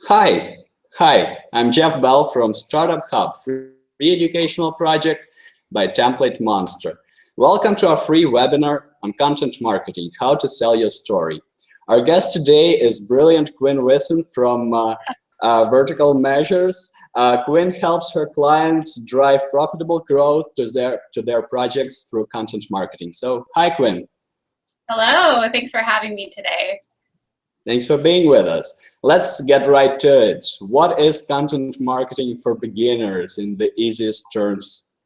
Hi, I'm Jeff Bell from Startup Hub, free educational project by TemplateMonster. Welcome to our free webinar on content marketing, how to sell your story. Our guest today is brilliant Quinn Whissen from Vertical Measures. Quinn helps her clients drive profitable growth to their projects through content marketing. So, hi Quinn. Hello, thanks for having me today. Thanks for being with us. Let's get right to it. What is content marketing for beginners in the easiest terms?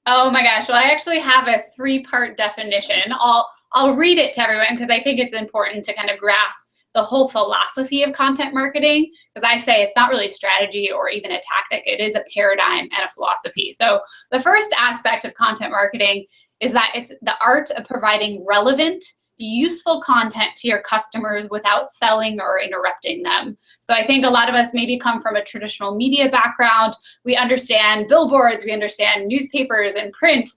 Oh my gosh, well, I actually have a three-part definition. I'll read it to everyone because I think it's important to kind of grasp the whole philosophy of content marketing, because I say it's not really strategy or even a tactic, it is a paradigm and a philosophy. So the first aspect of content marketing is that it's the art of providing relevant, useful content to your customers without selling or interrupting them. So I think a lot of us maybe come from a traditional media background. We understand billboards, we understand newspapers and print,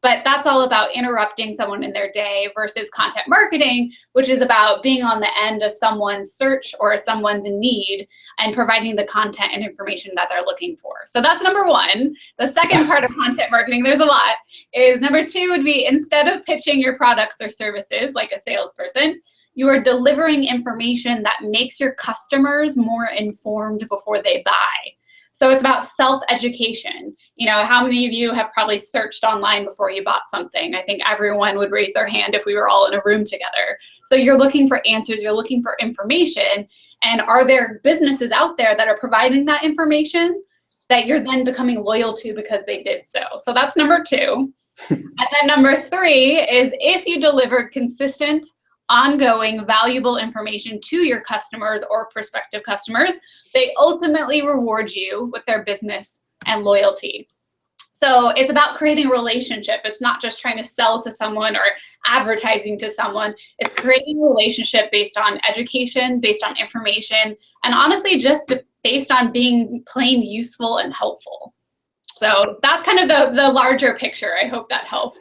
but that's all about interrupting someone in their day versus content marketing, which is about being on the end of someone's search or someone's need and providing the content and information that they're looking for. So that's number one. The second part of content marketing, there's a lot, is number two would be instead of pitching your products or services like a salesperson, you are delivering information that makes your customers more informed before they buy. So it's about self-education. You know, how many of you have probably searched online before you bought something? I think everyone would raise their hand if we were all in a room together. So you're looking for answers, you're looking for information, and are there businesses out there that are providing that information that you're then becoming loyal to because they did so? So that's number two. And then number three is if you delivered consistent, ongoing, valuable information to your customers or prospective customers, they ultimately reward you with their business and loyalty. So it's about creating a relationship. It's not just trying to sell to someone or advertising to someone. It's creating a relationship based on education, based on information, and honestly, just based on being plain useful and helpful. So that's kind of the larger picture. I hope that helps.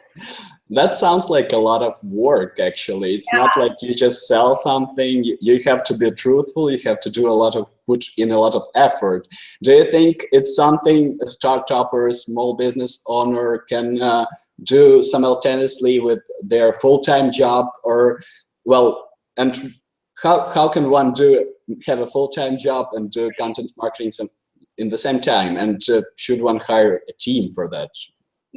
That sounds like a lot of work, actually. It's not like you just sell something. You have to be truthful. You have to do put in a lot of effort. Do you think it's something a startup or a small business owner can do simultaneously with their full-time job? Or, well, and how can one have a full-time job and do content marketing in the same time? And should one hire a team for that?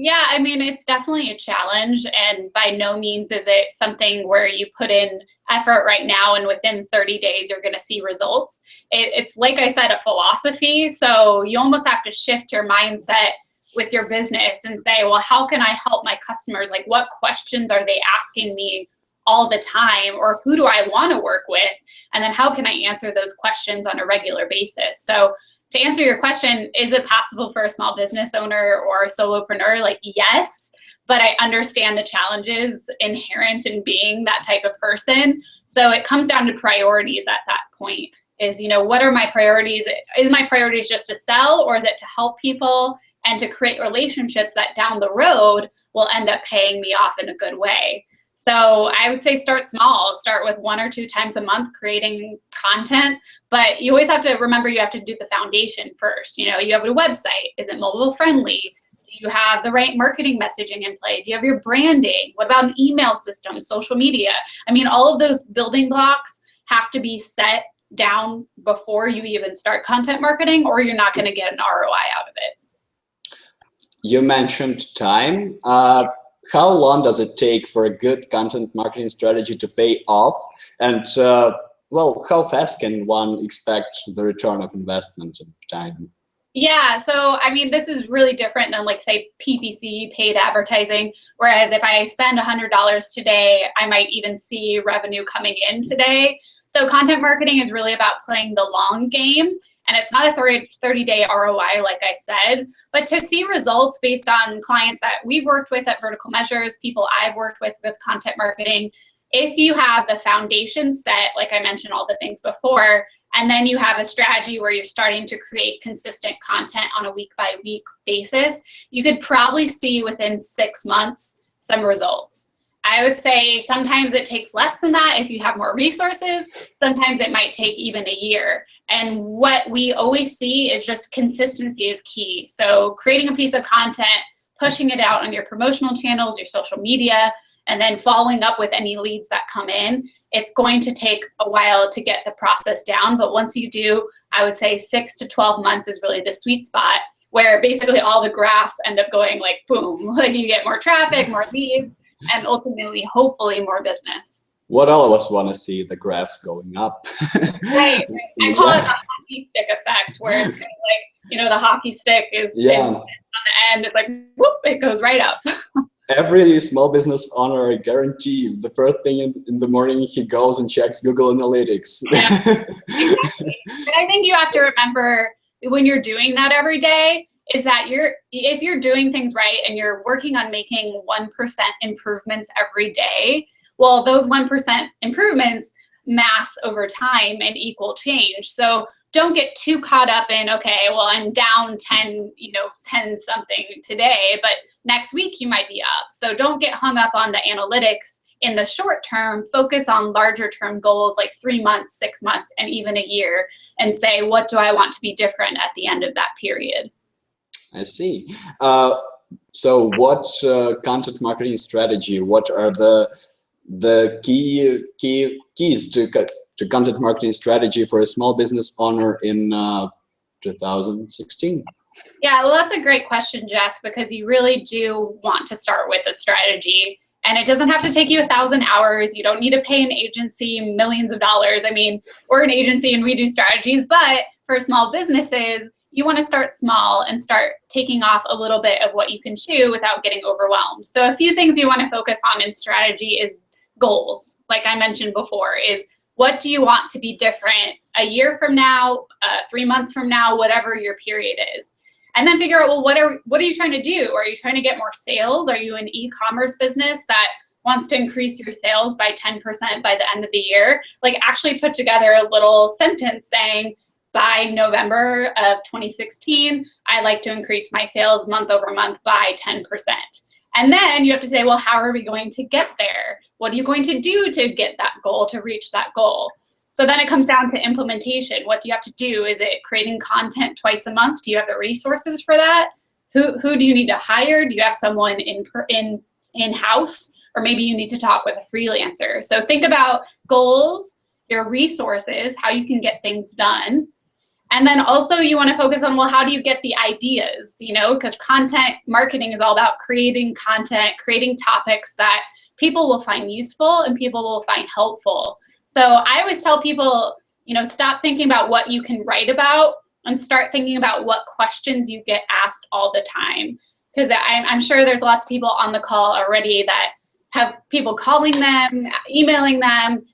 Yeah, I mean, it's definitely a challenge, and by no means is it something where you put in effort right now and within 30 days you're going to see results. It's like I said, a philosophy, so you almost have to shift your mindset with your business and say, well, how can I help my customers? Like, what questions are they asking me all the time, or who do I want to work with? And then how can I answer those questions on a regular basis? So to answer your question, is it possible for a small business owner or a solopreneur? Like, yes, but I understand the challenges inherent in being that type of person. So it comes down to priorities at that point is, you know, what are my priorities? Is my priorities just to sell, or is it to help people and to create relationships that down the road will end up paying me off in a good way? So I would say start small, start with 1 or 2 times a month creating content, but you always have to remember you have to do the foundation first. You know, you have a website, is it mobile friendly? Do you have the right marketing messaging in play? Do you have your branding? What about an email system, social media? I mean, all of those building blocks have to be set down before you even start content marketing, or you're not gonna get an ROI out of it. You mentioned time. How long does it take for a good content marketing strategy to pay off? And well, how fast can one expect the return of investment of time? Yeah, so I mean, this is really different than, like, say, PPC, paid advertising, whereas if I spend $100 today, I might even see revenue coming in today. So content marketing is really about playing the long game, and it's not a 30-day ROI, like I said, but to see results based on clients that we've worked with at Vertical Measures, people I've worked with content marketing, if you have the foundation set, like I mentioned all the things before, and then you have a strategy where you're starting to create consistent content on a week-by-week basis, you could probably see within 6 months some results. I would say sometimes it takes less than that if you have more resources. Sometimes it might take even a year. And what we always see is just consistency is key. So creating a piece of content, pushing it out on your promotional channels, your social media, and then following up with any leads that come in. It's going to take a while to get the process down. But once you do, I would say 6 to 12 months is really the sweet spot, where basically all the graphs end up going like boom, like you get more traffic, more leads, and ultimately, hopefully, more business. What all of us want to see, the graphs going up. Right. I call it the hockey stick effect, where it's kind of like, the hockey stick is on the end. It's like, whoop, it goes right up. Every small business owner, I guarantee, the first thing in the morning, he goes and checks Google Analytics. Yeah, exactly. And I think you have to remember when you're doing that every day, is that if you're doing things right and you're working on making 1% improvements every day, well, those 1% improvements mass over time and equal change. So don't get too caught up in, okay, well, I'm down 10 something today, but next week you might be up. So don't get hung up on the analytics in the short term. Focus on larger term goals like 3 months, 6 months, and even a year, and say, what do I want to be different at the end of that period? I see. So what content marketing strategy, what are the keys to content marketing strategy for a small business owner in 2016? Yeah, well, that's a great question, Jeff, because you really do want to start with a strategy. And it doesn't have to take you 1,000 hours. You don't need to pay an agency millions of dollars. I mean, we're an agency and we do strategies, but for small businesses, you want to start small and start taking off a little bit of what you can chew without getting overwhelmed. So a few things you want to focus on in strategy is goals. Like I mentioned before, is what do you want to be different a year from now, 3 months from now, whatever your period is. And then figure out, well, what are you trying to do? Are you trying to get more sales? Are you an e-commerce business that wants to increase your sales by 10% by the end of the year? Like actually put together a little sentence saying, by November of 2016, I'd like to increase my sales month over month by 10%. And then you have to say, well, how are we going to get there? What are you going to do to get that goal, to reach that goal? So then it comes down to implementation. What do you have to do? Is it creating content twice a month? Do you have the resources for that? Who do you need to hire? Do you have someone in-house? Or maybe you need to talk with a freelancer. So think about goals, your resources, how you can get things done. And then also you want to focus on, well, how do you get the ideas? Because content marketing is all about creating content, creating topics that people will find useful and people will find helpful. So I always tell people, stop thinking about what you can write about and start thinking about what questions you get asked all the time. Because I'm sure there's lots of people on the call already that have people calling them, emailing them,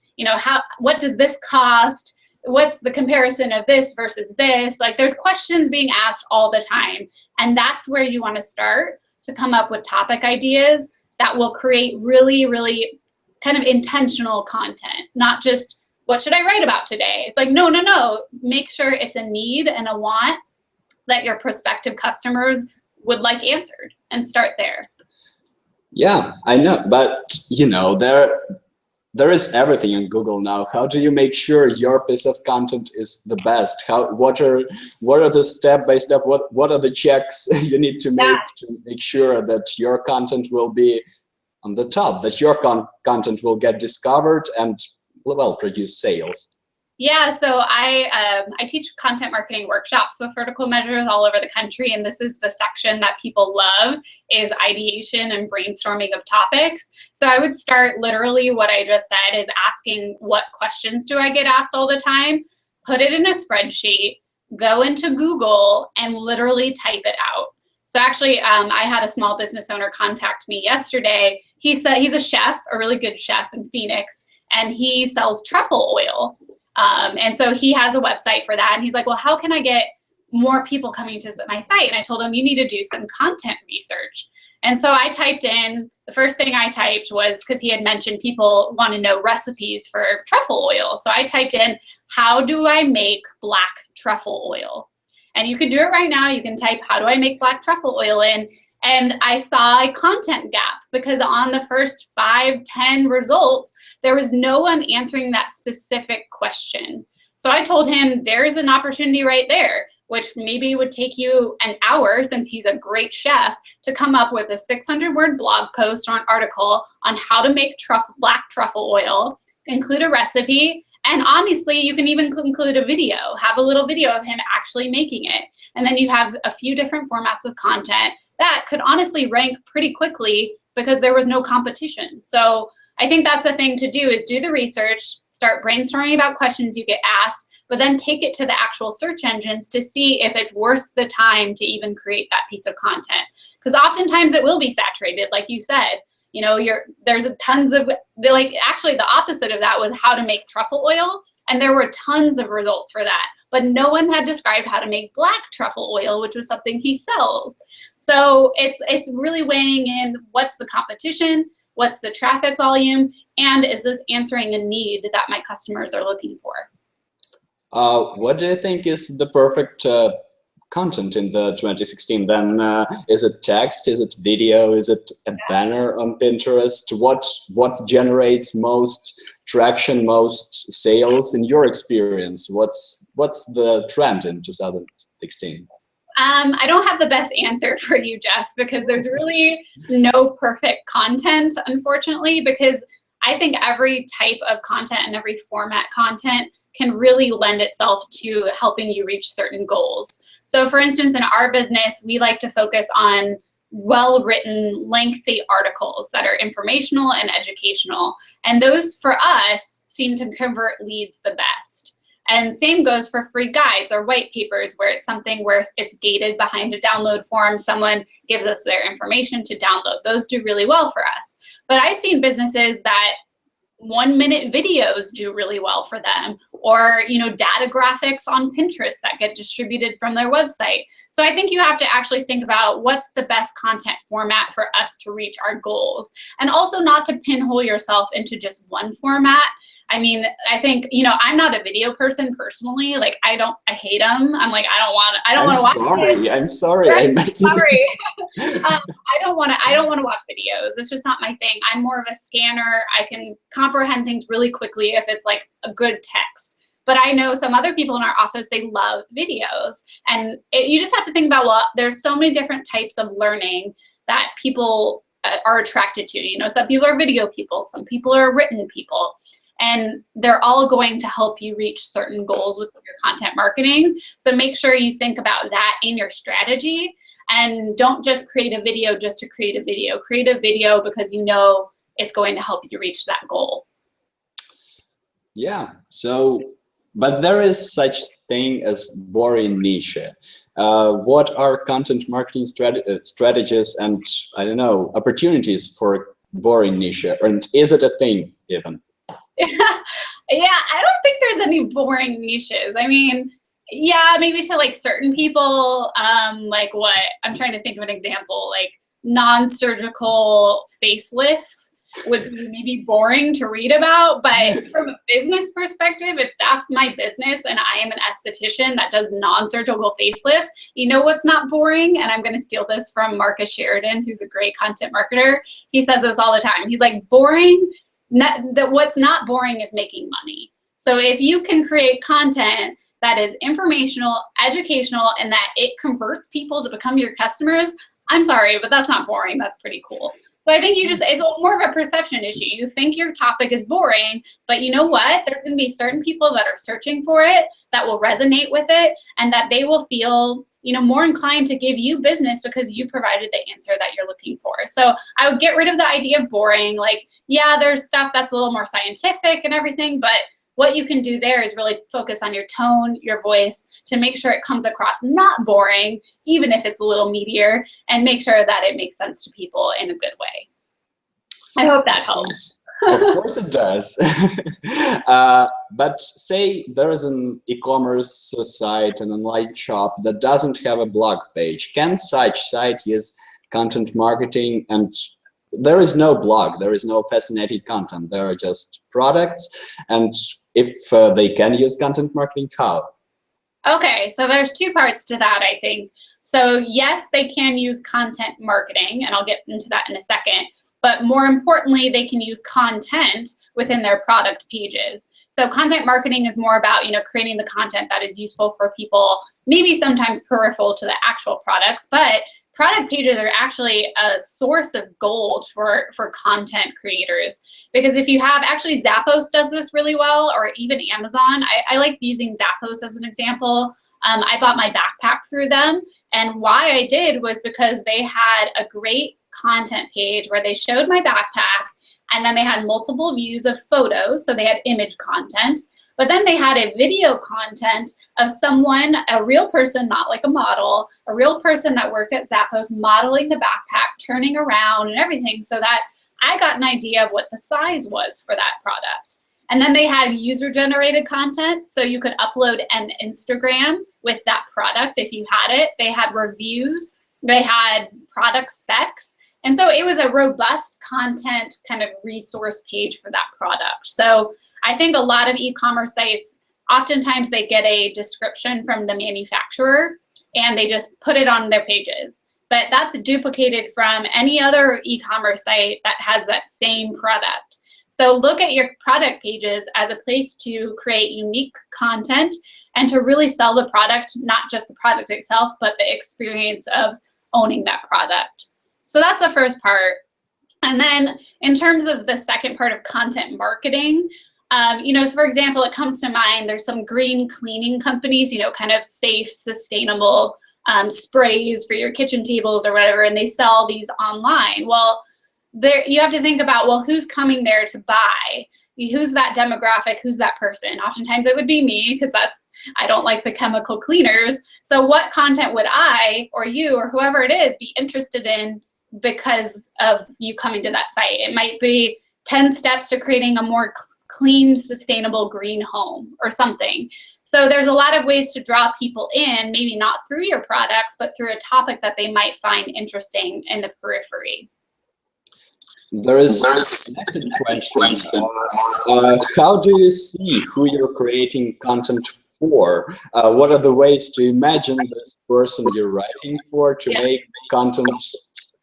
what does this cost? What's the comparison of this versus this? Like there's questions being asked all the time. And that's where you want to start to come up with topic ideas that will create really, really kind of intentional content, not just what should I write about today? It's like, no. Make sure it's a need and a want that your prospective customers would like answered, and start there. Yeah, I know, but there is everything on Google now. How do you make sure your piece of content is the best? What are the step-by-step, what are the checks you need to make sure that your content will be on the top, that your content will get discovered and, well, produce sales? Yeah, so I teach content marketing workshops with vertical measures all over the country, and this is the section that people love, is ideation and brainstorming of topics. So I would start literally what I just said, is asking what questions do I get asked all the time, put it in a spreadsheet, go into Google, and literally type it out. So actually, I had a small business owner contact me yesterday. He said he's a chef, a really good chef in Phoenix, and he sells truffle oil. And so he has a website for that. And he's like, well, how can I get more people coming to my site? And I told him, you need to do some content research. And so I typed in, the first thing I typed was, because he had mentioned people want to know recipes for truffle oil. So I typed in, how do I make black truffle oil? And you can do it right now. You can type, how do I make black truffle oil in? And I saw a content gap because on the first 5, 10 results, there was no one answering that specific question. So I told him there's an opportunity right there, which maybe would take you an hour, since he's a great chef, to come up with a 600-word blog post or an article on how to make black truffle oil, include a recipe, and honestly, you can even include a video, have a little video of him actually making it. And then you have a few different formats of content that could honestly rank pretty quickly because there was no competition. So I think that's the thing to do, is do the research, start brainstorming about questions you get asked, but then take it to the actual search engines to see if it's worth the time to even create that piece of content. Because oftentimes it will be saturated, like you said. You know, there's tons of, like, actually the opposite of that was how to make truffle oil, and there were tons of results for that. But no one had described how to make black truffle oil, which was something he sells. So it's really weighing in what's the competition, what's the traffic volume, and is this answering a need that my customers are looking for? What do you think is the perfect content in the 2016 then? Is it text, is it video, is it a banner on Pinterest? What generates most traction, most sales in your experience? What's the trend in 2016? I don't have the best answer for you, Jeff, because there's really no perfect content, unfortunately, because I think every type of content and every format content can really lend itself to helping you reach certain goals. So for instance, in our business, we like to focus on well-written, lengthy articles that are informational and educational. And those, for us, seem to convert leads the best. And same goes for free guides or white papers, where it's something where it's gated behind a download form. Someone gives us their information to download. Those do really well for us. But I've seen businesses that 1-minute videos do really well for them, or data graphics on Pinterest that get distributed from their website. So I think you have to actually think about what's the best content format for us to reach our goals, and also not to pinhole yourself into just one format. I mean, I think, I'm not a video person personally. Like, I hate them. I'm like, I don't want to watch videos. I'm sorry. Right? Sorry. I don't want to watch videos. It's just not my thing. I'm more of a scanner. I can comprehend things really quickly if it's like a good text. But I know some other people in our office, they love videos. And you just have to think about, well, there's so many different types of learning that people are attracted to. Some people are video people. Some people are written people. And they're all going to help you reach certain goals with your content marketing. So make sure you think about that in your strategy, and don't just create a video just to create a video. Create a video because it's going to help you reach that goal. Yeah, but there is such thing as boring niche. What are content marketing strategies and, I don't know, opportunities for boring niche? And is it a thing even? Yeah, I don't think there's any boring niches. I mean, yeah, maybe to like certain people, like what? I'm trying to think of an example, like non-surgical facelifts would be maybe boring to read about, but from a business perspective, if that's my business and I am an esthetician that does non-surgical facelifts, what's not boring? And I'm going to steal this from Marcus Sheridan, who's a great content marketer. He says this all the time. He's like, what's not boring is making money. So if you can create content that is informational, educational, and that it converts people to become your customers, I'm sorry, but that's not boring. That's pretty cool. So I think it's more of a perception issue. You think your topic is boring, but you know what? There's going to be certain people that are searching for it, that will resonate with it, and that they will feel more inclined to give you business because you provided the answer that you're looking for. So I would get rid of the idea of boring. Like, yeah, there's stuff that's a little more scientific and everything, but what you can do there is really focus on your tone, your voice, to make sure it comes across not boring, even if it's a little meatier, and make sure that it makes sense to people in a good way. I hope that helps. Of course it does. But say there is an e-commerce site, an online shop that doesn't have a blog page. Can such site use content marketing? And there is no blog, there is no fascinating content, there are just products. And if they can use content marketing, how? Okay, so there's two parts to that, I think. So yes, they can use content marketing, and I'll get into that in a second. But more importantly, they can use content within their product pages. So content marketing is more about, creating the content that is useful for people, maybe sometimes peripheral to the actual products, but product pages are actually a source of gold for content creators. Because if you have, actually Zappos does this really well, or even Amazon. I like using Zappos as an example. I bought my backpack through them, and why I did was because they had a great content page where they showed my backpack, and then they had multiple views of photos, so they had image content, but then they had a video content of someone, a real person, not like a model, a real person that worked at Zappos modeling the backpack, turning around and everything, so that I got an idea of what the size was for that product. And then they had user-generated content, so you could upload an Instagram with that product if you had it. They had reviews, they had product specs, and so it was a robust content kind of resource page for that product. So I think a lot of e-commerce sites, oftentimes they get a description from the manufacturer and they just put it on their pages. But that's duplicated from any other e-commerce site that has that same product. So look at your product pages as a place to create unique content and to really sell the product, not just the product itself, but the experience of owning that product. So that's the first part. And then in terms of the second part of content marketing, for example, it comes to mind, there's some green cleaning companies, kind of safe, sustainable sprays for your kitchen tables or whatever, and they sell these online. Well, you have to think about, well, who's coming there to buy? Who's that demographic? Who's that person? Oftentimes it would be me, because I don't like the chemical cleaners. So what content would I or you or whoever it is be interested in because of you coming to that site? It might be 10 steps to creating a more clean, sustainable, green home or something. So there's a lot of ways to draw people in, maybe not through your products, but through a topic that they might find interesting in the periphery. There is a next question. How do you see who you're creating content for? What are the ways to imagine this person you're writing for to make content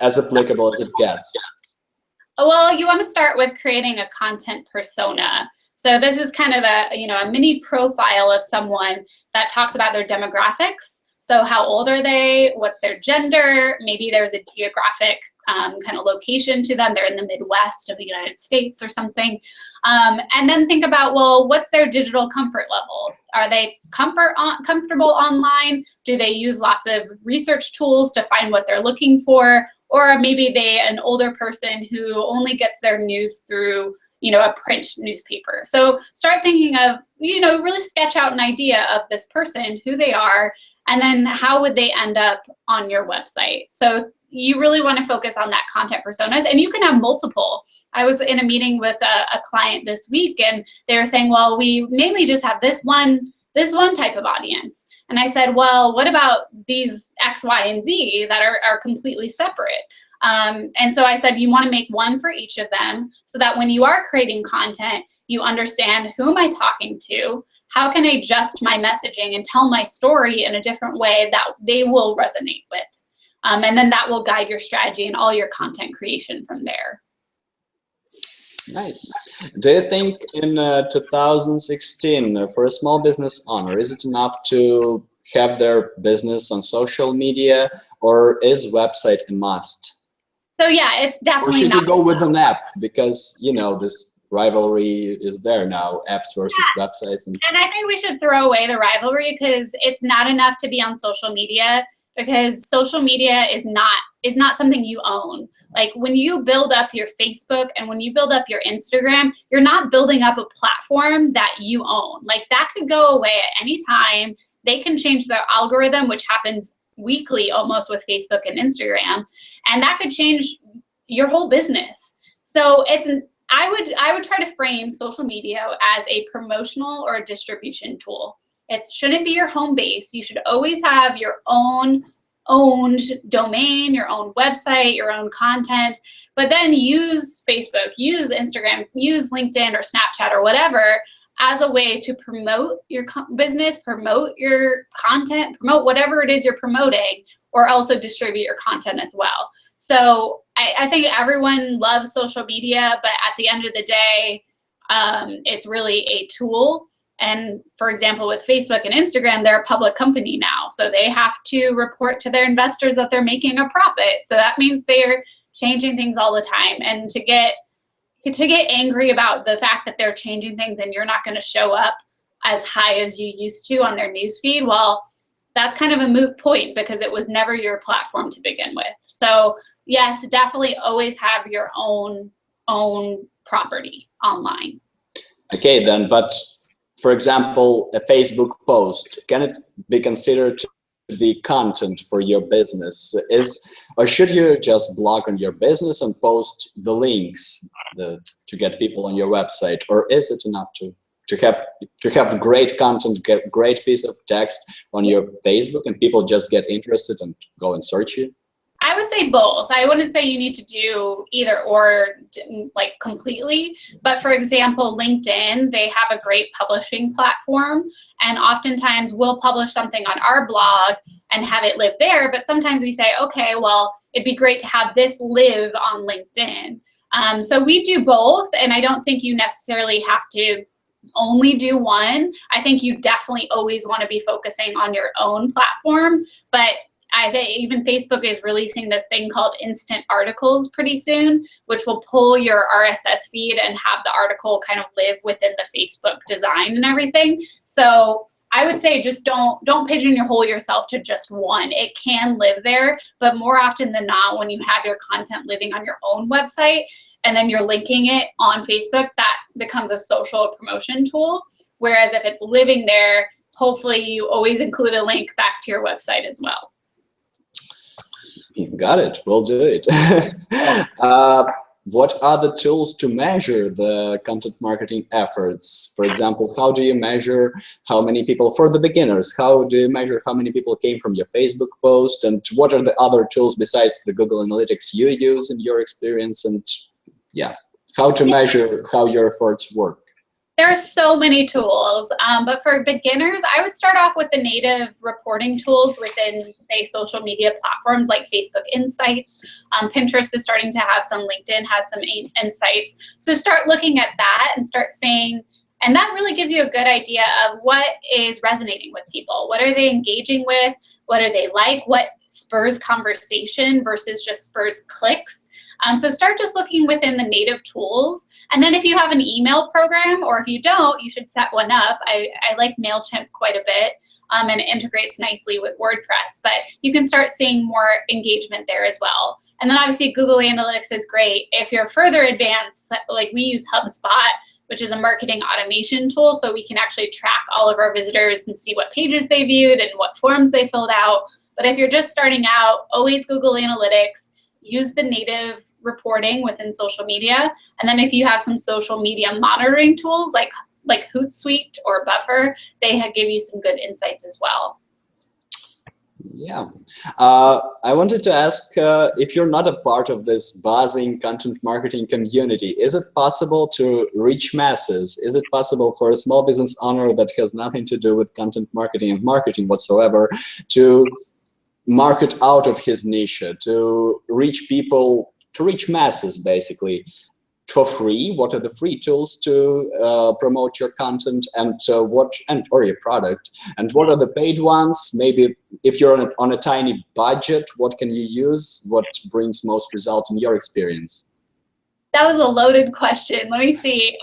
as applicable as it gets? Well, you want to start with creating a content persona. So this is kind of a mini profile of someone that talks about their demographics. So how old are they? What's their gender? Maybe there's a geographic kind of location to them. They're in the Midwest of the United States or something. And then think about, well, what's their digital comfort level? Are they comfortable online? Do they use lots of research tools to find what they're looking for? Or maybe an older person who only gets their news through a print newspaper. So start thinking of, really sketch out an idea of this person, who they are, and then how would they end up on your website. So you really want to focus on that content personas, and you can have multiple. I was in a meeting with a client this week, and they were saying, well, we mainly just have this one type of audience. And I said, well, what about these X, Y, and Z that are completely separate? And so I said, you want to make one for each of them so that when you are creating content, you understand, who am I talking to? How can I adjust my messaging and tell my story in a different way that they will resonate with? And then that will guide your strategy and all your content creation from there. Nice. Do you think in 2016, for a small business owner, is it enough to have their business on social media, or is website a must? So yeah, it's definitely not. Or should you go with an app, because this rivalry is there now, apps versus websites. And I think we should throw away the rivalry, because it's not enough to be on social media, because social media is not something you own. Like when you build up your Facebook and when you build up your Instagram, you're not building up a platform that you own. Like that could go away at any time. They can change their algorithm, which happens weekly almost with Facebook and Instagram, and that could change your whole business. So I would try to frame social media as a promotional or a distribution tool. It shouldn't be your home base. You should always have your own owned domain, your own website, your own content, but then use Facebook, use Instagram, use LinkedIn or Snapchat or whatever as a way to promote your business, promote your content, promote whatever it is you're promoting, or also distribute your content as well. So I think everyone loves social media, but at the end of the day, it's really a tool. And for example, with Facebook and Instagram, they're a public company now. So they have to report to their investors that they're making a profit. So that means they're changing things all the time. And to get angry about the fact that they're changing things and you're not going to show up as high as you used to on their newsfeed, well, that's kind of a moot point because it was never your platform to begin with. So yes, definitely always have your own property online. Okay, then, but for example, a Facebook post, can it be considered to be content for your business? Or should you just blog on your business and post the links to get people on your website? Or is it enough to have great content, get great piece of text on your Facebook and people just get interested and go and search you? I would say both. I wouldn't say you need to do either or like completely, but for example, LinkedIn, they have a great publishing platform, and oftentimes we'll publish something on our blog and have it live there, but sometimes we say, okay, well, it'd be great to have this live on LinkedIn. So we do both, and I don't think you necessarily have to only do one. I think you definitely always want to be focusing on your own platform, but I think even Facebook is releasing this thing called instant articles pretty soon, which will pull your RSS feed and have the article kind of live within the Facebook design and everything. So I would say just don't pigeonhole yourself to just one. It can live there, but more often than not, when you have your content living on your own website and then you're linking it on Facebook, that becomes a social promotion tool. Whereas if it's living there, hopefully you always include a link back to your website as well. Got it. We'll do it. What are the tools to measure the content marketing efforts? For example, how do you measure how many people, for the beginners, how do you measure how many people came from your Facebook post? And what are the other tools besides the Google Analytics you use in your experience? And yeah, how to measure how your efforts work? There are so many tools, but for beginners, I would start off with the native reporting tools within, say, social media platforms like Facebook Insights. Pinterest is starting to have some, LinkedIn has some insights. So start looking at that and start saying, and that really gives you a good idea of what is resonating with people. What are they engaging with? What are they like? What spurs conversation versus just spurs clicks? So start just looking within the native tools. And then if you have an email program, or if you don't, you should set one up. I like MailChimp quite a bit, and it integrates nicely with WordPress. But you can start seeing more engagement there as well. And then obviously Google Analytics is great. If you're further advanced, like we use HubSpot, which is a marketing automation tool, so we can actually track all of our visitors and see what pages they viewed and what forms they filled out. But if you're just starting out, always Google Analytics. Use the native reporting within social media. And then if you have some social media monitoring tools like Hootsuite or Buffer, they give you some good insights as well. Yeah. I wanted to ask, if you're not a part of this buzzing content marketing community, is it possible to reach masses? Is it possible for a small business owner that has nothing to do with content marketing and marketing whatsoever to market out of his niche, to reach people, to reach masses basically for free? What are the free tools to promote your content and or your product? And what are the paid ones? Maybe if you're on a tiny budget, what can you use? What brings most result in your experience? That was a loaded question. Let me see.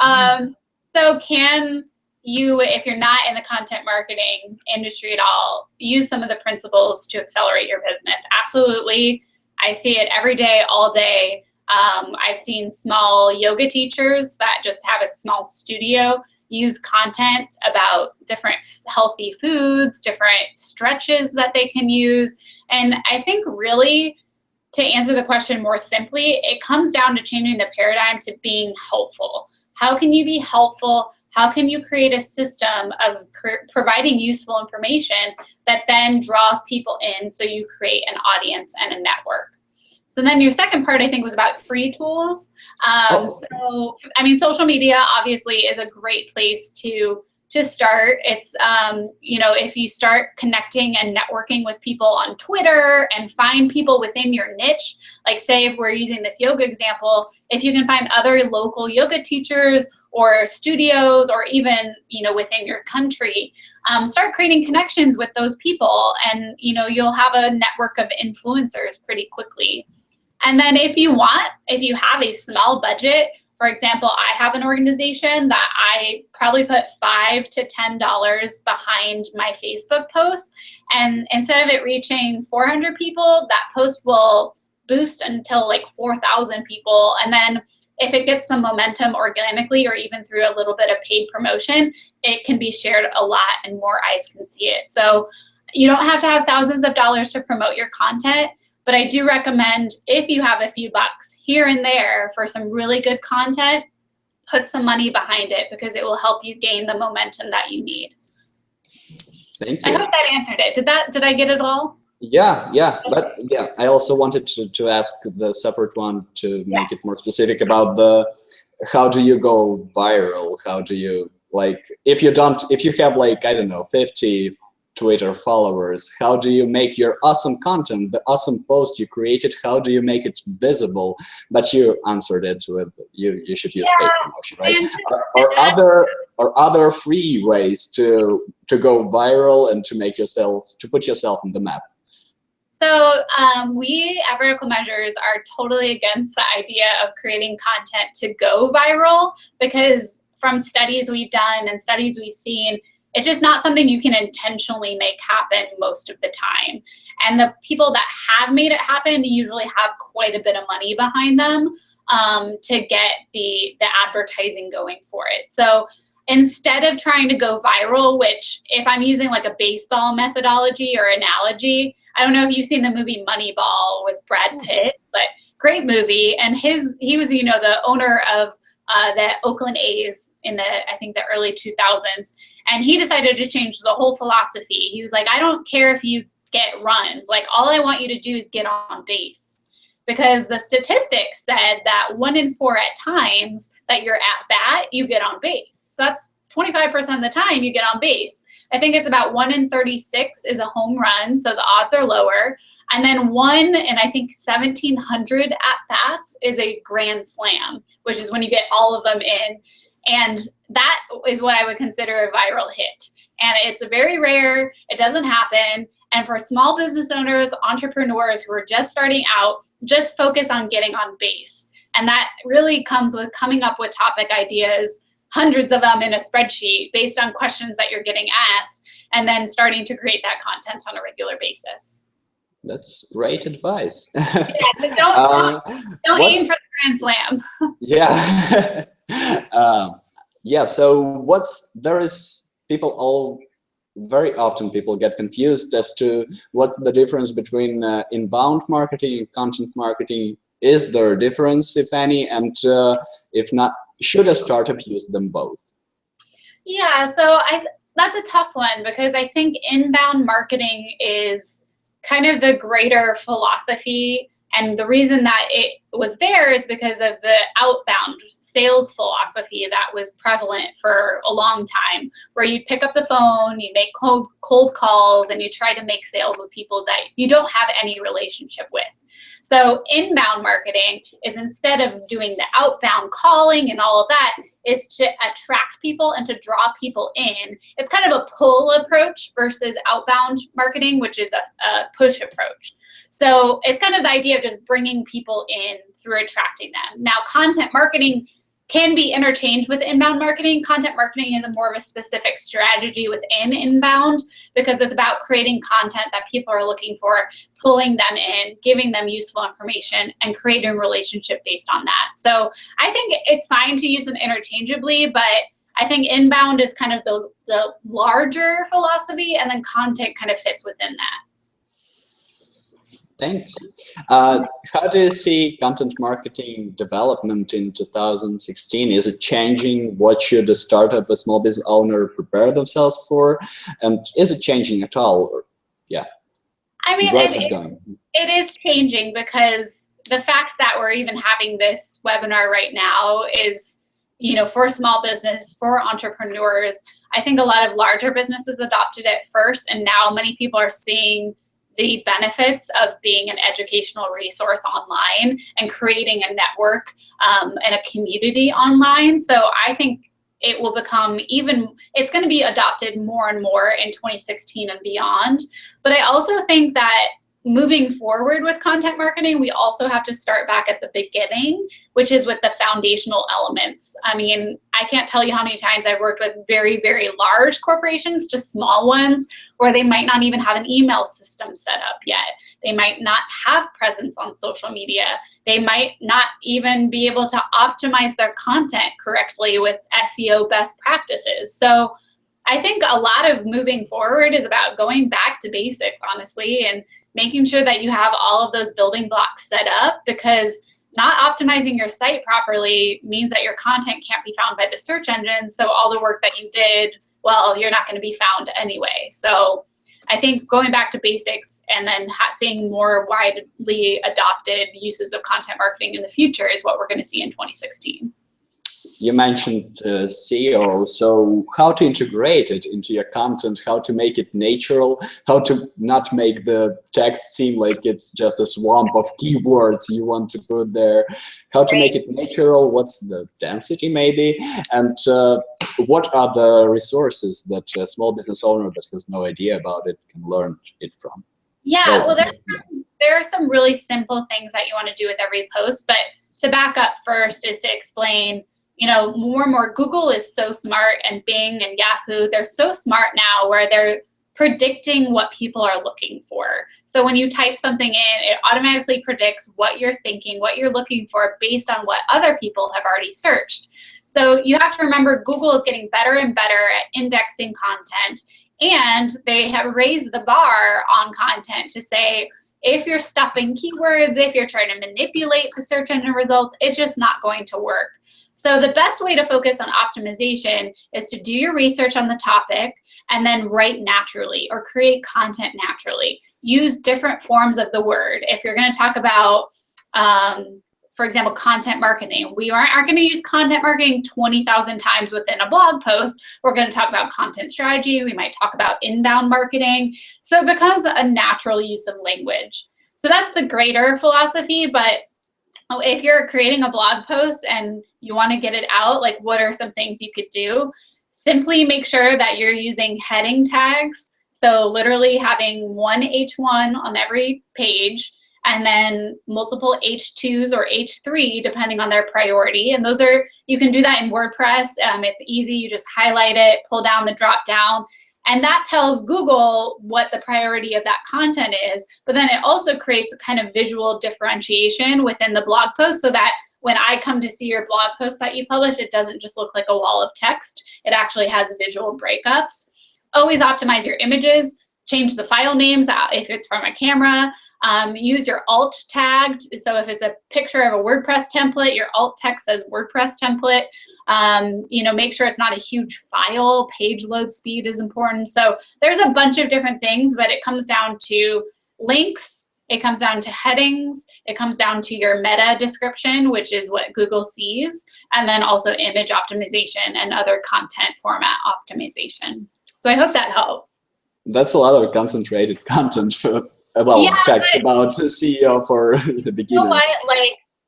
So can you, if you're not in the content marketing industry at all, use some of the principles to accelerate your business? Absolutely. I see it every day, all day. I've seen small yoga teachers that just have a small studio use content about different healthy foods, different stretches that they can use. And I think really, to answer the question more simply, it comes down to changing the paradigm to being helpful. How can you be helpful? How can you create a system of providing useful information that then draws people in so you create an audience and a network? So then your second part, I think, was about free tools. So, I mean, social media obviously is a great place to start. It's, you know, if you start connecting and networking with people on Twitter and find people within your niche, like say if we're using this yoga example, if you can find other local yoga teachers or studios or even, you know, within your country, start creating connections with those people, and, you know, you'll have a network of influencers pretty quickly. And then if you have a small budget, for example, I have an organization that I probably put $5 to $10 behind my Facebook posts. And instead of it reaching 400 people, that post will boost until like 4,000 people. And then if it gets some momentum organically or even through a little bit of paid promotion, it can be shared a lot and more eyes can see it. So you don't have to have thousands of dollars to promote your content. But I do recommend, if you have a few bucks here and there for some really good content, put some money behind it, because it will help you gain the momentum that you need. Thank you. I hope that answered it. Did I get it all? Yeah. But yeah, I also wanted to ask the separate one to make it more specific about how do you go viral? How do you, like, if you have like, I don't know, 50 Twitter followers, how do you make your awesome content, the awesome post you created, how do you make it visible? But you answered it with you should use paid promotion, right? Or other free ways to go viral and to put yourself on the map. So we at Vertical Measures are totally against the idea of creating content to go viral, because from studies we've done and studies we've seen, it's just not something you can intentionally make happen most of the time. And the people that have made it happen usually have quite a bit of money behind them to get the advertising going for it. So instead of trying to go viral, which if I'm using like a baseball methodology or analogy, I don't know if you've seen the movie Moneyball with Brad Pitt, but great movie. And he was, you know, the owner of the Oakland A's in I think the early 2000s. And he decided to change the whole philosophy. He was like, I don't care if you get runs. Like, all I want you to do is get on base. Because the statistics said that 1 in 4 at times that you're at bat, you get on base. So that's 25% of the time you get on base. I think it's about 1 in 36 is a home run, so the odds are lower. And then 1 in, I think, 1,700 at-bats is a grand slam, which is when you get all of them in. And that is what I would consider a viral hit. And it's very rare. It doesn't happen. And for small business owners, entrepreneurs who are just starting out, just focus on getting on base. And that really comes with coming up with topic ideas, hundreds of them in a spreadsheet based on questions that you're getting asked, and then starting to create that content on a regular basis. That's great advice. Yeah, so don't aim for the grand slam. Yeah. Yeah, so very often people get confused as to what's the difference between inbound marketing and content marketing. Is there a difference, if any? And if not, should a startup use them both? Yeah, so that's a tough one, because I think inbound marketing is kind of the greater philosophy. And the reason that it was there is because of the outbound sales philosophy that was prevalent for a long time, where you pick up the phone, you make cold calls, and you try to make sales with people that you don't have any relationship with. So inbound marketing is, instead of doing the outbound calling and all of that, is to attract people and to draw people in. It's kind of a pull approach versus outbound marketing, which is a push approach. So it's kind of the idea of just bringing people in through attracting them. Now, content marketing can be interchanged with inbound marketing. Content marketing is more of a specific strategy within inbound, because it's about creating content that people are looking for, pulling them in, giving them useful information, and creating a relationship based on that. So I think it's fine to use them interchangeably, but I think inbound is kind of the larger philosophy, and then content kind of fits within that. Thanks. How do you see content marketing development in 2016? Is it changing? What should a startup, a small business owner prepare themselves for? And is it changing at all? Or, yeah. I mean, where's it going? It is changing, because the fact that we're even having this webinar right now is, for small business, for entrepreneurs. I think a lot of larger businesses adopted it first, and now many people are seeing the benefits of being an educational resource online and creating a network and a community online. So I think it will become it's going to be adopted more and more in 2016 and beyond. But I also think that moving forward with content marketing, we also have to start back at the beginning, which is with the foundational elements. I mean, I can't tell you how many times I've worked with very, very large corporations to small ones where they might not even have an email system set up yet. They might not have presence on social media. They might not even be able to optimize their content correctly with SEO best practices. So I think a lot of moving forward is about going back to basics, honestly, and making sure that you have all of those building blocks set up, because not optimizing your site properly means that your content can't be found by the search engine. So all the work that you did, well, you're not going to be found anyway. So I think going back to basics and then seeing more widely adopted uses of content marketing in the future is what we're going to see in 2016. You mentioned SEO, so how to integrate it into your content, how to make it natural, how to not make the text seem like it's just a swamp of keywords you want to put there, how to make it natural, what's the density maybe, and what are the resources that a small business owner that has no idea about it can learn it from? Yeah, well, there are some really simple things that you want to do with every post, but to back up first is to explain, more and more, Google is so smart, and Bing and Yahoo, they're so smart now where they're predicting what people are looking for. So when you type something in, it automatically predicts what you're thinking, what you're looking for based on what other people have already searched. So you have to remember Google is getting better and better at indexing content, and they have raised the bar on content to say, if you're stuffing keywords, if you're trying to manipulate the search engine results, it's just not going to work. So the best way to focus on optimization is to do your research on the topic and then write naturally or create content naturally. Use different forms of the word. If you're going to talk about, for example, content marketing, we aren't going to use content marketing 20,000 times within a blog post. We're going to talk about content strategy. We might talk about inbound marketing. So it becomes a natural use of language. So that's the greater philosophy, but if you're creating a blog post and you want to get it out, like what are some things you could do? Simply make sure that you're using heading tags. So literally having one H1 on every page and then multiple H2s or H3 depending on their priority. And those are, you can do that in WordPress. It's easy. You just highlight it, pull down the drop down. And that tells Google what the priority of that content is, but then it also creates a kind of visual differentiation within the blog post so that when I come to see your blog post that you publish, it doesn't just look like a wall of text. It actually has visual breakups. Always optimize your images, change the file names if it's from a camera. Use your alt tag. So if it's a picture of a WordPress template, your alt text says WordPress template. Make sure it's not a huge file. Page load speed is important. So there's a bunch of different things, but it comes down to links. It comes down to headings. It comes down to your meta description, which is what Google sees, and then also image optimization and other content format optimization. So I hope that helps. That's a lot of concentrated content text about SEO for the beginner. You know what?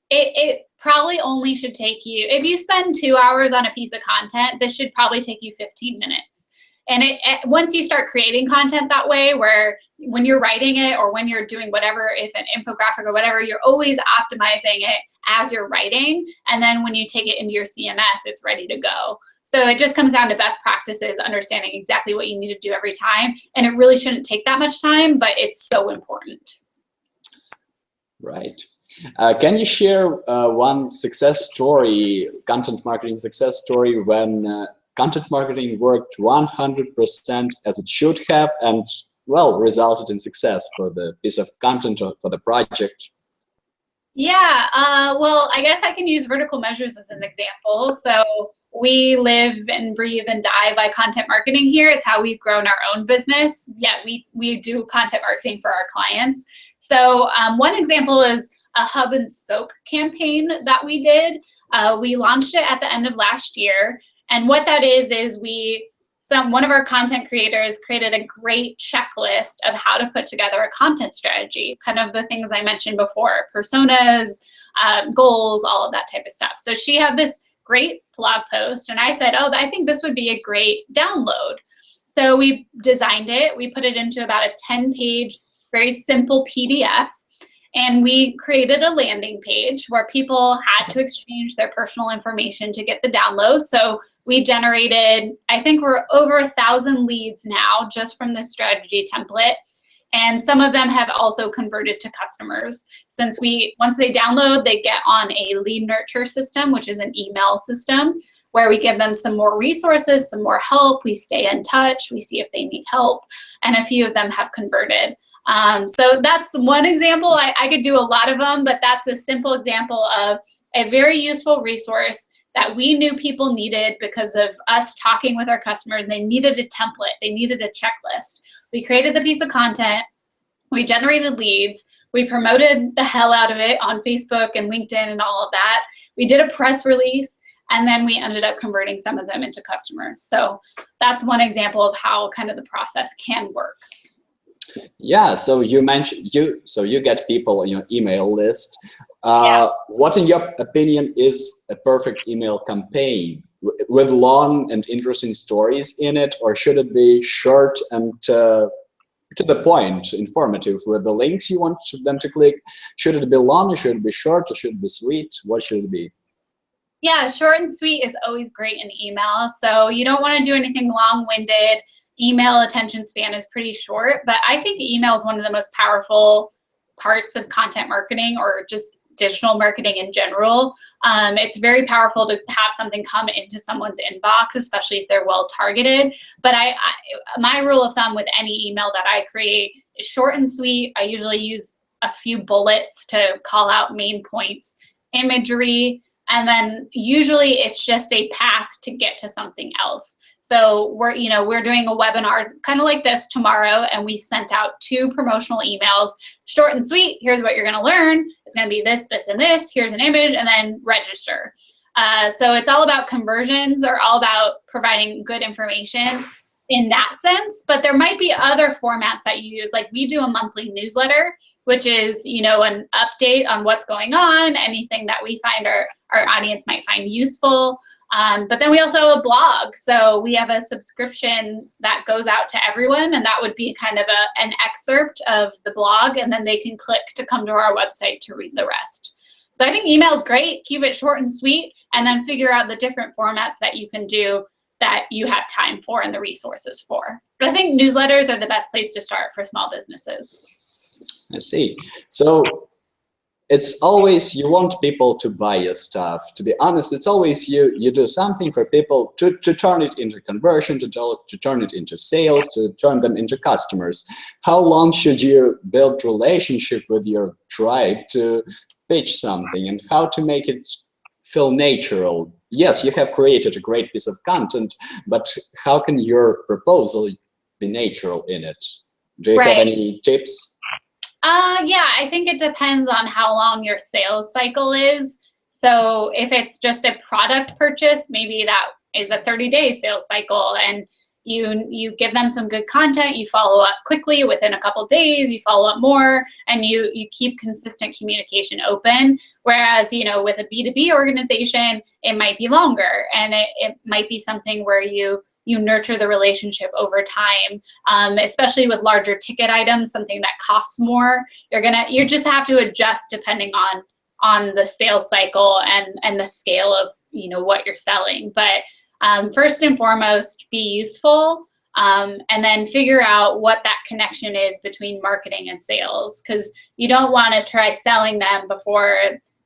It probably only should take you, if you spend 2 hours on a piece of content, this should probably take you 15 minutes. And once you start creating content that way, where when you're writing it or when you're doing whatever, if an infographic or whatever, you're always optimizing it as you're writing. And then when you take it into your CMS, it's ready to go. So it just comes down to best practices, understanding exactly what you need to do every time. And it really shouldn't take that much time, but it's so important. Right. Can you share one success story, content marketing success story, when content marketing worked 100% as it should have and, well, resulted in success for the piece of content or for the project? Yeah, well, I guess I can use Vertical Measures as an example. So we live and breathe and die by content marketing here. It's how we've grown our own business. Yet we do content marketing for our clients. So one example is a hub and spoke campaign that we did. We launched it at the end of last year. And what that is one of our content creators created a great checklist of how to put together a content strategy, kind of the things I mentioned before, personas, goals, all of that type of stuff. So she had this great blog post, and I said, oh, I think this would be a great download. So we designed it. We put it into about a 10-page, very simple PDF. And we created a landing page where people had to exchange their personal information to get the download. So we generated, I think we're over 1,000 leads now just from this strategy template. And some of them have also converted to customers. Since once they download, they get on a lead nurture system, which is an email system, where we give them some more resources, some more help. We stay in touch. We see if they need help. And a few of them have converted. So that's one example. I could do a lot of them, but that's a simple example of a very useful resource that we knew people needed because of us talking with our customers. They needed a template. They needed a checklist. We created the piece of content. We generated leads. We promoted the hell out of it on Facebook and LinkedIn and all of that. We did a press release, and then we ended up converting some of them into customers. So that's one example of how kind of the process can work. Yeah, so you mentioned you get people on your email list. What, in your opinion, is a perfect email campaign with long and interesting stories in it, or should it be short and to the point, informative, with the links you want them to click? Should it be long? Should it be short? Or should it be sweet? What should it be? Yeah, short and sweet is always great in email. So you don't want to do anything long-winded. Email attention span is pretty short, but I think email is one of the most powerful parts of content marketing or just digital marketing in general. It's very powerful to have something come into someone's inbox, especially if they're well targeted. But my rule of thumb with any email that I create is short and sweet. I usually use a few bullets to call out main points, imagery, and then usually it's just a path to get to something else. So we're doing a webinar kind of like this tomorrow, and we sent out 2 promotional emails, short and sweet. Here's what you're going to learn. It's going to be this, this, and this. Here's an image, and then register. So it's all about conversions, or all about providing good information in that sense. But there might be other formats that you use. Like we do a monthly newsletter, which is, an update on what's going on, anything that we find our audience might find useful. But then we also have a blog. So we have a subscription that goes out to everyone, and that would be kind of an excerpt of the blog, and then they can click to come to our website to read the rest. So I think email is great. Keep it short and sweet, and then figure out the different formats that you can do that you have time for and the resources for. But I think newsletters are the best place to start for small businesses. I see. So it's always you want people to buy your stuff. To be honest, it's always you do something for people to turn it into conversion, to turn it into sales, to turn them into customers. How long should you build relationship with your tribe to pitch something, and how to make it feel natural? Yes, you have created a great piece of content, but how can your proposal be natural in it? Do you have any tips? Yeah, I think it depends on how long your sales cycle is. So if it's just a product purchase, maybe that is a 30-day sales cycle, and you give them some good content, you follow up quickly within a couple days, you follow up more, and you keep consistent communication open. Whereas, with a B2B organization, it might be longer, and it might be something where you nurture the relationship over time, especially with larger ticket items, something that costs more. You just have to adjust depending on the sales cycle and the scale of what you're selling. But first and foremost, be useful, and then figure out what that connection is between marketing and sales, because you don't want to try selling them before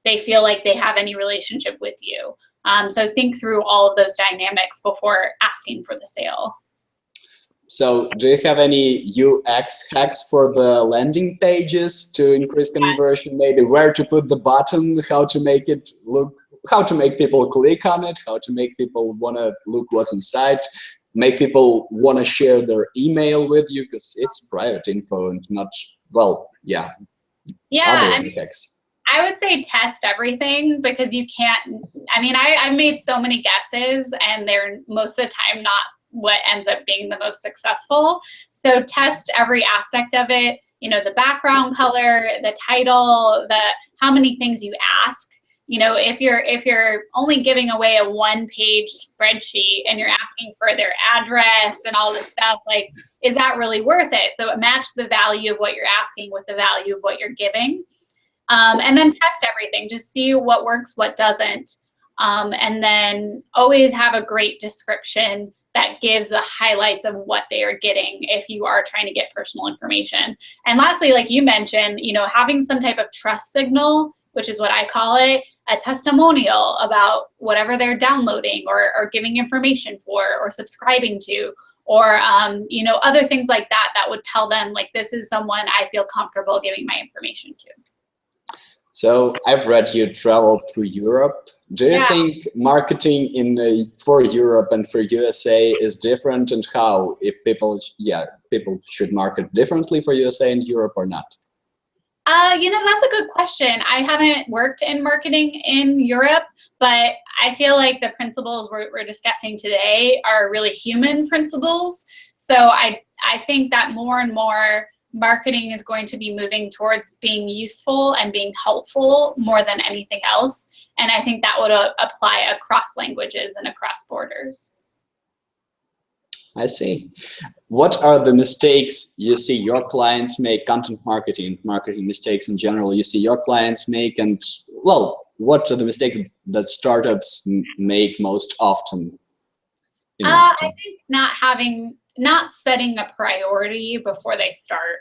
they feel like they have any relationship with you. So think through all of those dynamics before asking for the sale. So do you have any UX hacks for the landing pages to increase conversion? Maybe where to put the button, how to make it look, how to make people click on it, how to make people want to look what's inside, make people want to share their email with you, because it's private info and not, well, yeah. Yeah, other hacks. I would say test everything, because you can't, I mean, I've made so many guesses and they're most of the time not what ends up being the most successful. So test every aspect of it, you know, the background color, the title, the how many things you ask. You know, if you're only giving away a 1-page spreadsheet and you're asking for their address and all this stuff, like, is that really worth it? So match the value of what you're asking with the value of what you're giving. And then test everything, just see what works, what doesn't. And then always have a great description that gives the highlights of what they are getting if you are trying to get personal information. And lastly, like you mentioned, you know, having some type of trust signal, which is what I call it, a testimonial about whatever they're downloading or giving information for or subscribing to, or you know, other things like that, that would tell them, like, this is someone I feel comfortable giving my information to. So I've read you traveled through Europe. Do you think marketing for Europe and for USA is different, and how, if people should market differently for USA and Europe or not? You know, that's a good question. I haven't worked in marketing in Europe, but I feel like the principles we're discussing today are really human principles. So I think that more and more marketing is going to be moving towards being useful and being helpful more than anything else. And I think that would apply across languages and across borders. I see. What are the mistakes you see your clients make, content marketing mistakes in general, you see your clients make, and, well, what are the mistakes that startups make most often? I think not setting a priority before they start.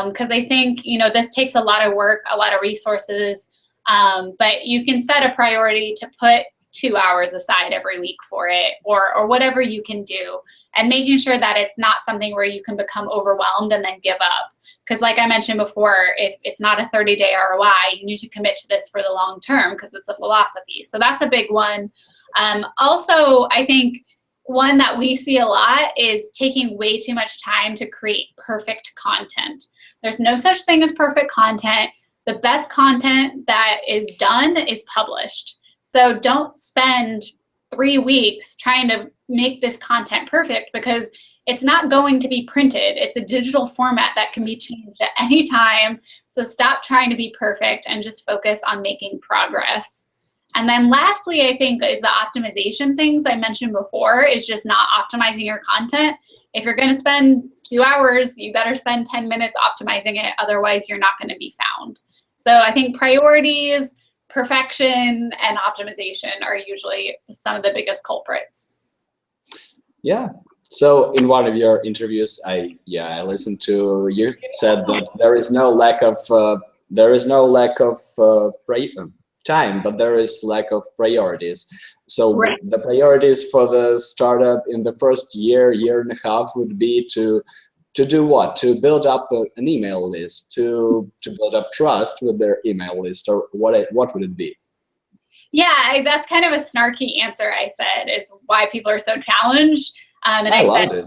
Because I think, you know, this takes a lot of work, a lot of resources, but you can set a priority to put 2 hours aside every week for it, or whatever you can do, and making sure that it's not something where you can become overwhelmed and then give up. Because like I mentioned before, if it's not a 30-day ROI, you need to commit to this for the long term, because it's a philosophy. So that's a big one. Also, I think one that we see a lot is taking way too much time to create perfect content. There's no such thing as perfect content. The best content that is done is published. So don't spend 3 weeks trying to make this content perfect, because it's not going to be printed. It's a digital format that can be changed at any time. So stop trying to be perfect and just focus on making progress. And then lastly, I think, is the optimization things I mentioned before, is just not optimizing your content. If you're going to spend 2 hours, you better spend 10 minutes optimizing it. Otherwise, you're not going to be found. So I think priorities, perfection, and optimization are usually some of the biggest culprits. Yeah. So in one of your interviews, I listened to, you said that there is no lack of time, but there is lack of priorities. So right. The priorities for the startup in the first year and a half would be to do what? To build up an email list, to build up trust with their email list, or what would it be? Yeah, that's kind of a snarky answer I said, is why people are so challenged. And I loved it.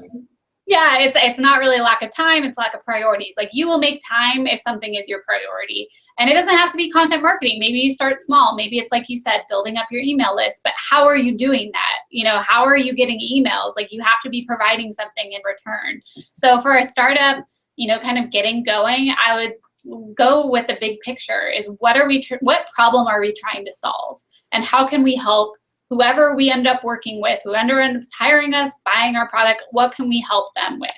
Yeah, it's not really a lack of time, it's lack of priorities. Like, you will make time if something is your priority. And it doesn't have to be content marketing. Maybe you start small. Maybe it's, like you said, building up your email list. But how are you doing that? You know, how are you getting emails? Like, you have to be providing something in return. So for a startup, you know, kind of getting going, I would go with the big picture, is what problem are we trying to solve? And how can we help whoever we end up working with, who ends up hiring us, buying our product, what can we help them with?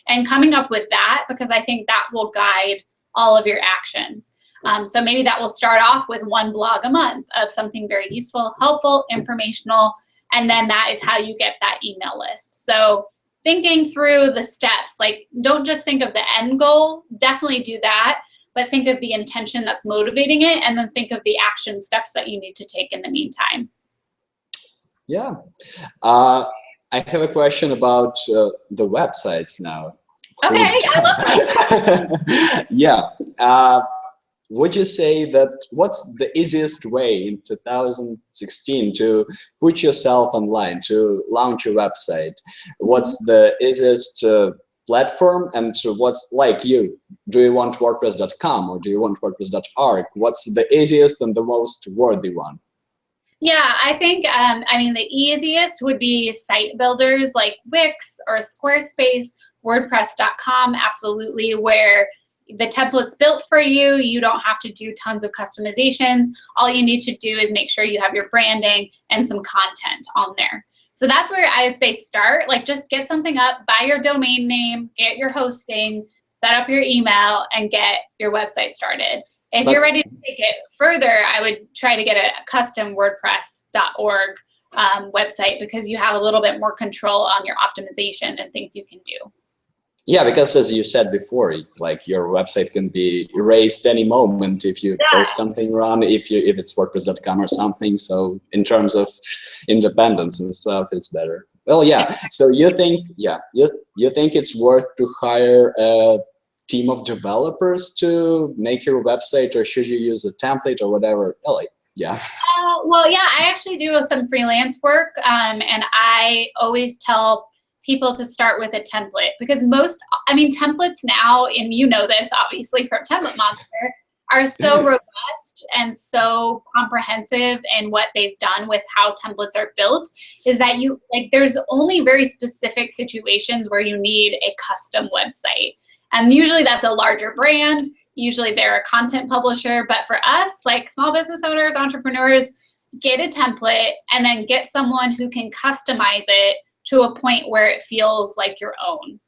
And coming up with that, because I think that will guide all of your actions. So maybe that will start off with 1 blog a month of something very useful, helpful, informational, and then that is how you get that email list. So thinking through the steps, like, don't just think of the end goal, definitely do that, but think of the intention that's motivating it, and then think of the action steps that you need to take in the meantime. Yeah. I have a question about the websites now. Okay, I love that. Yeah. Would you say that what's the easiest way in 2016 to put yourself online, to launch your website? What's the easiest platform, and what's like you? Do you want WordPress.com or do you want WordPress.org? What's the easiest and the most worthy one? Yeah, I think, I mean, the easiest would be site builders like Wix or Squarespace, WordPress.com, absolutely, where the template's built for you. You don't have to do tons of customizations. All you need to do is make sure you have your branding and some content on there. So that's where I would say start. Like, just get something up, buy your domain name, get your hosting, set up your email, and get your website started. If you're ready to take it further, I would try to get a custom WordPress.org website, because you have a little bit more control on your optimization and things you can do. Yeah, because as you said before, like your website can be erased any moment if you post something wrong, if it's WordPress.com or something. So in terms of independence and stuff, it's better. Well, yeah. So you think, you think it's worth to hire a team of developers to make your website, or should you use a template or whatever? Well, yeah. Well, yeah, I actually do some freelance work, and I always tell people to start with a template, because templates now, and you know this obviously from TemplateMonster, are so robust and so comprehensive in what they've done with how templates are built, is that there's only very specific situations where you need a custom website. And usually that's a larger brand, usually they're a content publisher, but for us, like small business owners, entrepreneurs, get a template and then get someone who can customize it to a point where it feels like your own.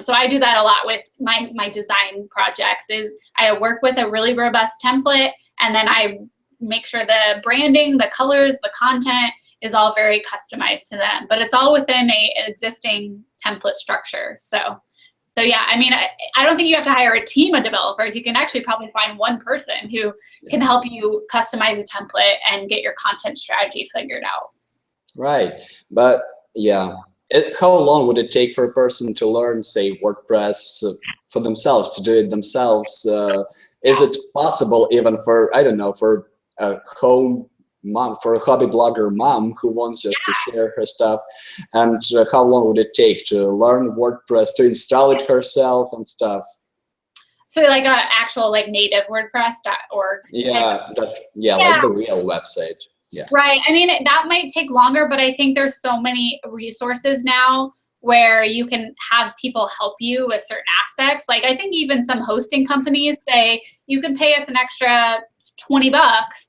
So I do that a lot with my design projects. Is I work with a really robust template, and then I make sure the branding, the colors, the content is all very customized to them. But it's all within an existing template structure. So yeah, I mean, I don't think you have to hire a team of developers. You can actually probably find one person who can help you customize a template and get your content strategy figured out. Right, but yeah. How long would it take for a person to learn, say, WordPress for themselves, to do it themselves? Is it possible even for, I don't know, for a home mom, for a hobby blogger mom who wants just to share her stuff? And how long would it take to learn WordPress, to install it herself and stuff? So like an actual native WordPress.org. Yeah, like the real website. Yeah. Right. I mean, that might take longer, but I think there's so many resources now where you can have people help you with certain aspects. Like, I think even some hosting companies say you can pay us an extra $20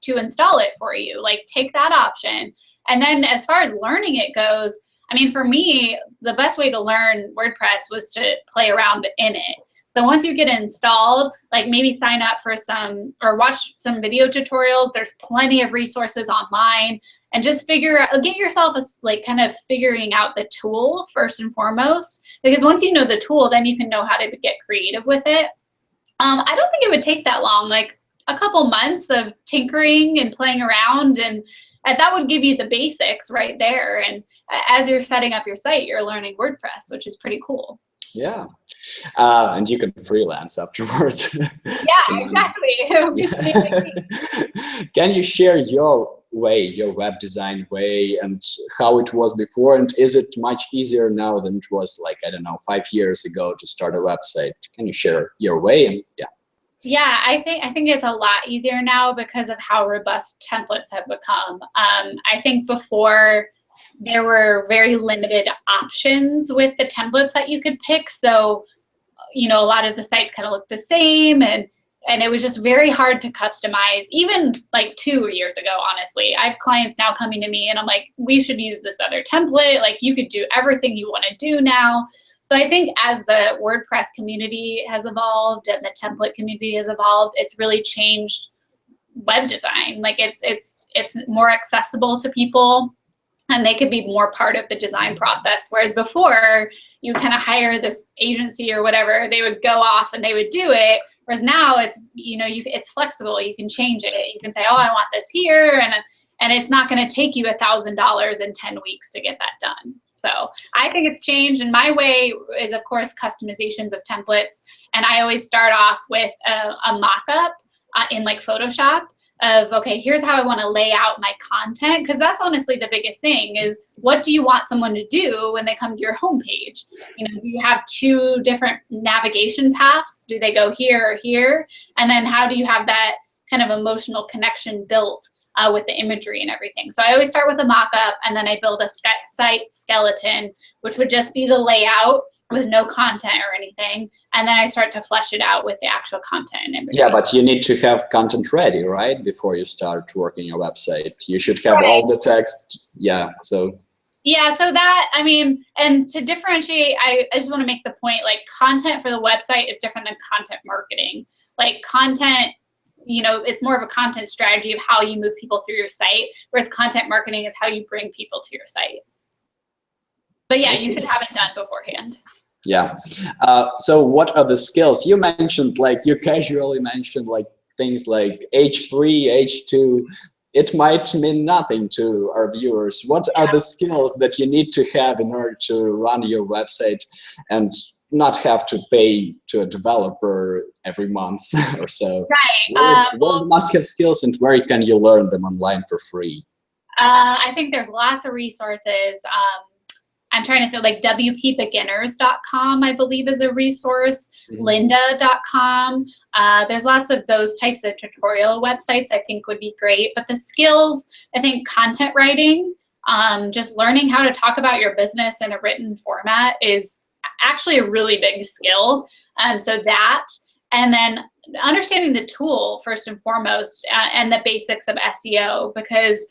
to install it for you. Like, take that option. And then as far as learning it goes, I mean, for me, the best way to learn WordPress was to play around in it. So once you get it installed, like maybe sign up for some or watch some video tutorials. There's plenty of resources online, and just get yourself kind of figuring out the tool first and foremost, because once you know the tool, then you can know how to get creative with it. I don't think it would take that long, like a couple months of tinkering and playing around, and that would give you the basics right there. And as you're setting up your site, you're learning WordPress, which is pretty cool. Yeah, and you can freelance afterwards. Yeah, exactly. Can you share your web design way, and how it was before, and is it much easier now than it was, like, I don't know, 5 years ago to start a website? Can you share your way? And yeah, I think it's a lot easier now because of how robust templates have become. I think before, there were very limited options with the templates that you could pick. So, a lot of the sites kind of looked the same, and it was just very hard to customize, even like 2 years ago, honestly. I have clients now coming to me and I'm like, we should use this other template. Like, you could do everything you want to do now. So I think as the WordPress community has evolved and the template community has evolved, it's really changed web design. Like, it's more accessible to people, and they could be more part of the design process. Whereas before, you kind of hire this agency or whatever, they would go off and they would do it. Whereas now it's, it's flexible. You can change it. You can say, oh, I want this here. And it's not going to take you $1,000 in 10 weeks to get that done. So I think it's changed. And my way is, of course, customizations of templates. And I always start off with a mock-up in like Photoshop. of, okay, here's how I want to lay out my content, because that's honestly the biggest thing is, what do you want someone to do when they come to your homepage? You know, do you have 2 different navigation paths? Do they go here or here? And then how do you have that kind of emotional connection built with the imagery and everything? So I always start with a mock-up, and then I build a site skeleton, which would just be the layout with no content or anything, and then I start to flesh it out with the actual content and imagery. Yeah, but you need to have content ready, right, before you start working your website. You should have all the text. Yeah, so. Yeah, so that, I mean, and to differentiate, I just want to make the point, like, content for the website is different than content marketing. Like, content, you know, it's more of a content strategy of how you move people through your site, whereas content marketing is how you bring people to your site. But yeah, you should have it done beforehand. Yeah. So what are the skills? You mentioned, like, you casually mentioned, like, things like H3, H2. It might mean nothing to our viewers. What are the skills that you need to have in order to run your website and not have to pay to a developer every month or so? Right. What are the must-have skills, and where can you learn them online for free? I think there's lots of resources. I'm trying to think, like wpbeginners.com, I believe, is a resource. Lynda.com. There's lots of those types of tutorial websites I think would be great. But the skills, I think content writing, just learning how to talk about your business in a written format is actually a really big skill. So that, and then understanding the tool first and foremost, and the basics of SEO, because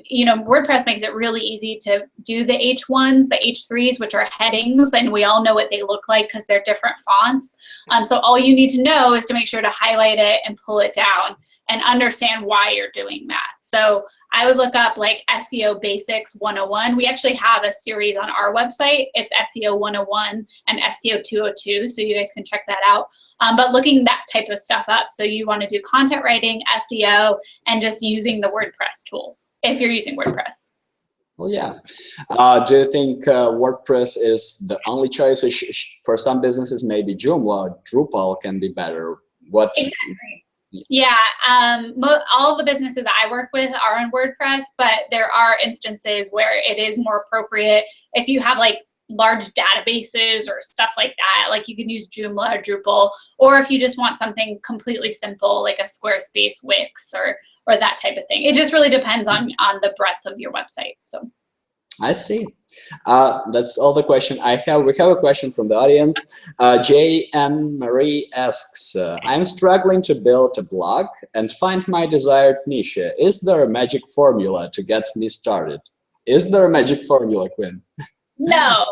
you know, WordPress makes it really easy to do the H1s, the H3s, which are headings, and we all know what they look like because they're different fonts. So all you need to know is to make sure to highlight it and pull it down and understand why you're doing that. So I would look up like SEO Basics 101. We actually have a series on our website. It's SEO 101 and SEO 202, so you guys can check that out. But looking that type of stuff up. So you want to do content writing, SEO, and just using the WordPress tool if you're using WordPress. Well, yeah. Do you think WordPress is the only choice? For some businesses, maybe Joomla, Drupal can be better. What? Exactly. Yeah, all the businesses I work with are on WordPress, but there are instances where it is more appropriate if you have like large databases or stuff like that. Like you can use Joomla or Drupal, or if you just want something completely simple like a Squarespace, Wix, or that type of thing. It just really depends on the breadth of your website. So. I see. That's all the question I have. We have a question from the audience. J.M. Marie asks, I'm struggling to build a blog and find my desired niche. Is there a magic formula to get me started? Is there a magic formula, Quinn? No,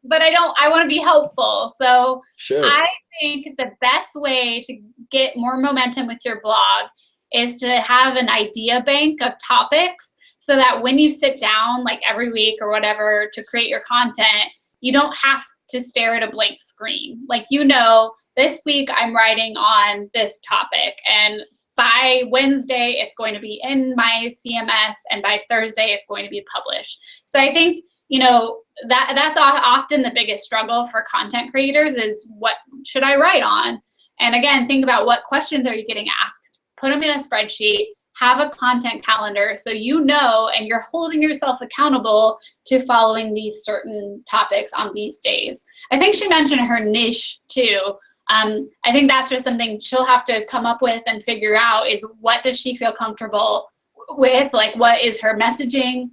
but I want to be helpful. So sure. I think the best way to get more momentum with your blog is to have an idea bank of topics, so that when you sit down like every week or whatever to create your content, you don't have to stare at a blank screen. Like, you know, this week I'm writing on this topic, and by Wednesday it's going to be in my CMS, and by Thursday it's going to be published. So I think, you know, that's often the biggest struggle for content creators is, what should I write on? And again, think about what questions are you getting asked. Put them in a spreadsheet. Have a content calendar so you know, and you're holding yourself accountable to following these certain topics on these days. I think she mentioned her niche too. I think that's just something she'll have to come up with and figure out, is what does she feel comfortable with? Like, what is her messaging?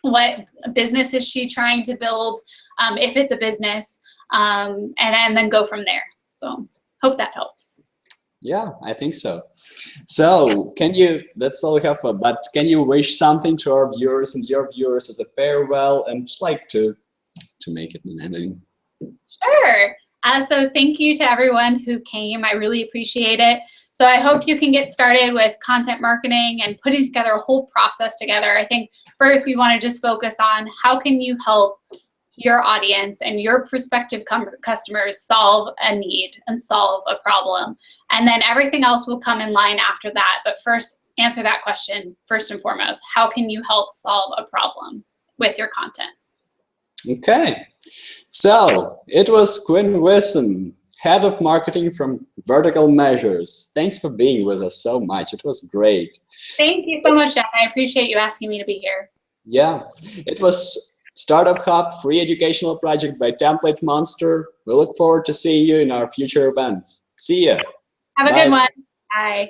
What business is she trying to build, if it's a business, and then go from there. So hope that helps. Yeah, I think so. So can you, that's all we have, but can you wish something to our viewers and your viewers as a farewell, and like to make it an ending? Sure. So thank you to everyone who came. I really appreciate it. So I hope you can get started with content marketing and putting together a whole process together. I think first you want to just focus on how can you help your audience and your prospective customers solve a need and solve a problem. And then everything else will come in line after that. But first, answer that question first and foremost. How can you help solve a problem with your content? Okay. So it was Quinn Whissen. Head of Marketing from Vertical Measures. Thanks for being with us so much. It was great. Thank you so much, Jack. I appreciate you asking me to be here. Yeah, it was Startup Hub, free educational project by TemplateMonster. We look forward to seeing you in our future events. See ya. Have a Bye. good one. Bye.